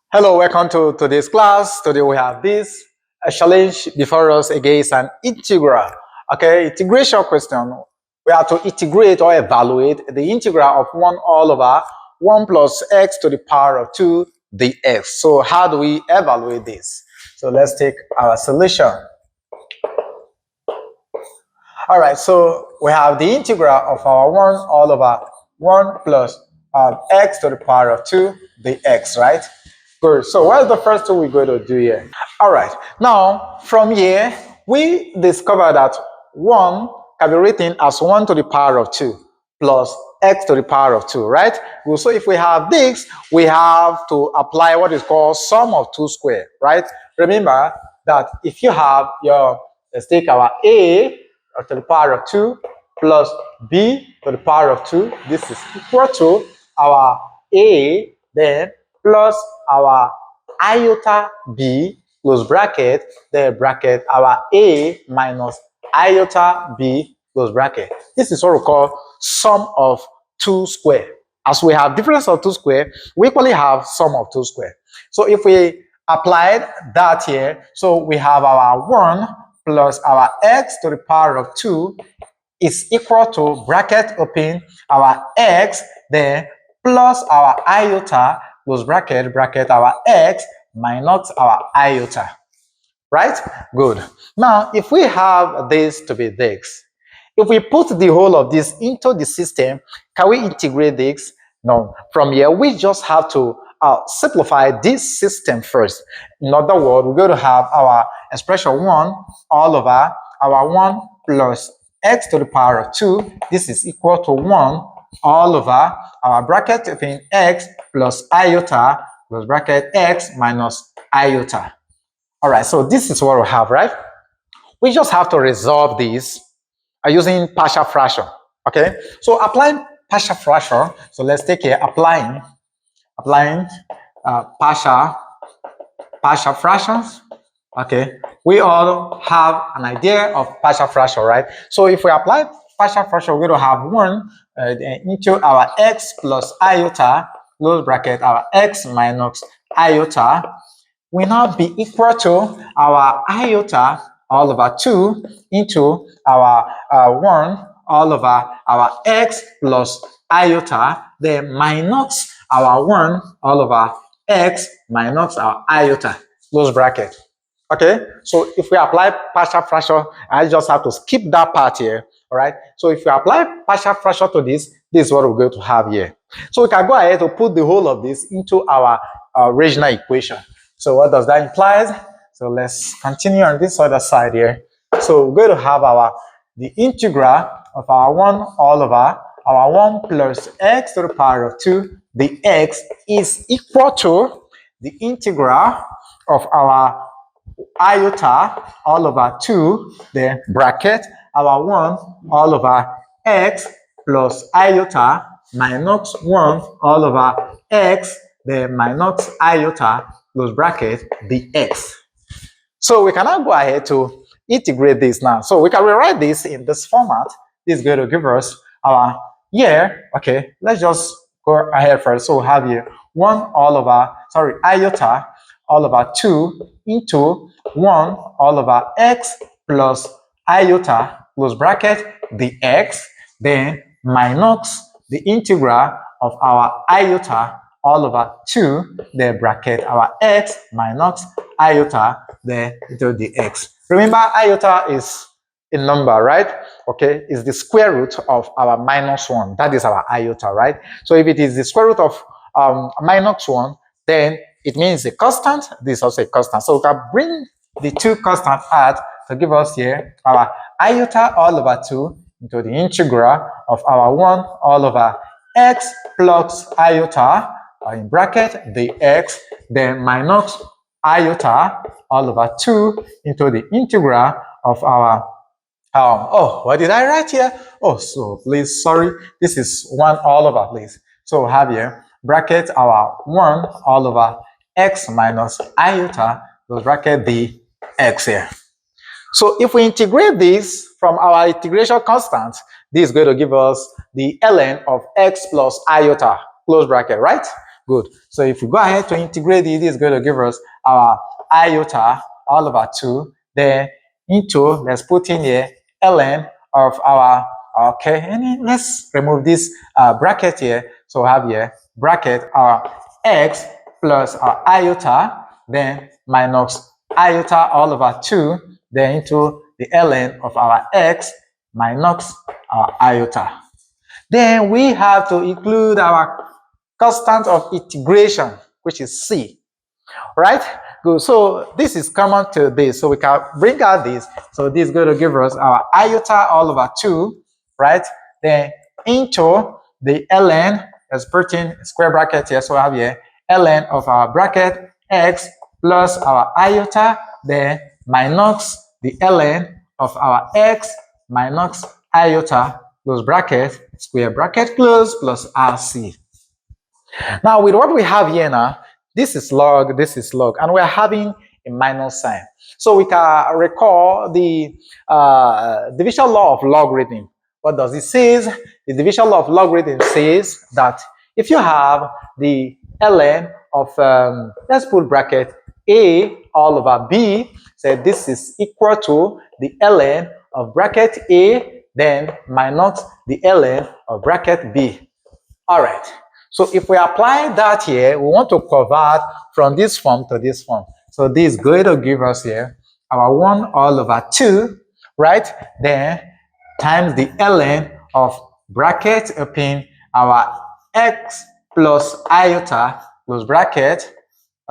Hello, welcome to today's class. Today we have this a challenge before us against an integral. Okay, integration question. We have to integrate or evaluate the integral of 1 all over 1 plus x to the power of 2 dx. So how do we evaluate this? So let's take our solution. All right, so we have the integral of our 1 all over 1 plus x to the power of 2 dx, right? Good. So what's the first thing we're going to do here? All right. Now, from here, we discover that 1 can be written as 1 to the power of 2 plus x to the power of 2, right? Good. So if we have this, we have to apply what is called sum of 2 square, right? Remember that if you have your, let's take our a to the power of 2 plus b to the power of 2, this is equal to our a, then plus our iota b close bracket, then bracket our a minus iota b close bracket. This is what we call sum of 2 square. As we have difference of 2 square, we equally have sum of 2 square. So if we applied that here, so we have our 1 plus our x to the power of 2 is equal to bracket open our x, then plus our iota close bracket, bracket our x minus our iota, right? Good. Now, if we have this to be this, if we put the whole of this into the system, can we integrate this? No. From here, we just have to simplify this system first. In other words, we're going to have our expression 1 all over our 1 plus x to the power of 2. This is equal to 1 all over our bracket between x plus iota plus bracket x minus iota. All right, so this is what we have, right? We just have to resolve this using partial fraction, okay? So applying partial fraction, so let's take here, applying partial fractions, okay? We all have an idea of partial fraction, right? So if we apply partial fraction, we're going to have 1 into our x plus iota, close bracket, our x minus iota, will now be equal to our iota all over 2 into our 1 all over our x plus iota, then minus our 1 all over x minus our iota, close bracket. Okay, so if we apply partial fraction, I just have to skip that part here. All right, so if we apply partial fraction to this is what we're going to have here. So we can go ahead to put the whole of this into our original equation. So what does that imply? So let's continue on this other side here. So we're going to have the integral of our 1 all over our 1 plus x to the power of 2 dx is equal to the integral of our iota all over 2, then bracket our 1 all over x plus iota minus 1 all over x, then minus iota close bracket dx. So we can now go ahead to integrate this now. So we can rewrite this in this format. This is going to give us our okay, let's just go ahead first. So we have here 1 all over, iota all over 2 into 1 all over x plus iota close bracket dx, then minus the integral of our iota all over 2, then bracket our x minus iota, then into the x. Remember, iota is a number, right? Okay, is the square root of our minus 1. That is our iota, right? So if it is the square root of minus 1, then it means a constant. This is also a constant. So we can bring the two constants out to give us here our iota all over 2 into the integral of our 1 all over x plus iota in bracket the x, then minus iota all over 2 into the integral of our what did I write here? Oh, so please, sorry, this is 1 all over, please. So we have here bracket our 1 all over x minus iota, we'll bracket the x here. So if we integrate this from our integration constant, this is going to give us the ln of x plus iota, close bracket, right? Good. So if we go ahead to integrate it, it's going to give us our iota all over 2, then into, let's put in here, ln of our, okay, and then let's remove this bracket here. So we have here bracket our x plus our iota, then minus iota all over 2, then into the ln of our x minus our iota. Then we have to include our constant of integration, which is c, right? Good. So this is common to this, so we can bring out this. So this is going to give us our iota all over 2, right? Then into the ln, let's put in square bracket here, so we have here ln of our bracket x plus our iota, then minus the ln of our x minus iota, close bracket, square bracket close, plus rc. Now, with what we have here now, this is log, and we're having a minus sign. So we can recall the division law of logarithm. What does it say? The division law of logarithm says that if you have the ln of, let's put bracket a all over b, so this is equal to the ln of bracket a, then minus the ln of bracket b. All right. So if we apply that here, we want to convert from this form to this form. So this is going to give us here our 1 all over 2, right? Then times the ln of bracket open our x plus iota close bracket,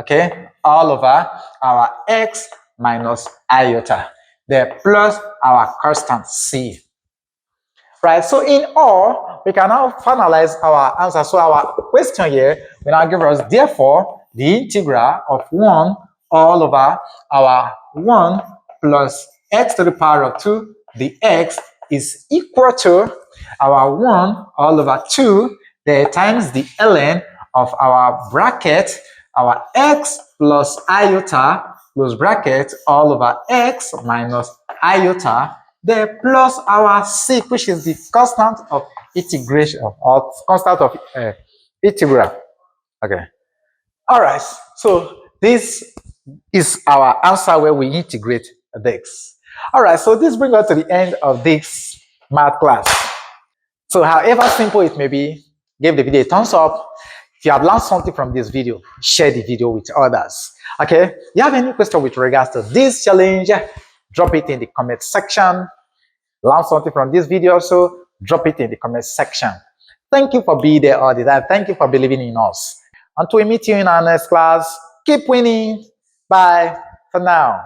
okay, all over our x minus iota. Then plus our constant c. Right, so in all, we can now finalize our answer. So our question here will now give us, therefore, the integral of 1 all over our 1 plus x to the power of 2, the x is equal to our 1 all over 2, then times the ln of our bracket, our x plus iota, close bracket, all over x minus iota, then plus our c, which is the constant of integration, or constant of integral. Okay. All right. So this is our answer where we integrate this. All right. So this brings us to the end of this math class. So however simple it may be, give the video a thumbs up. If you have learned something from this video, share the video with others. Okay. You have any question with regards to this challenge, drop it in the comment section. Learn something from this video also, drop it in the comment section. Thank you for being there all the time. Thank you for believing in us. Until we meet you in our next class, keep winning. Bye for now.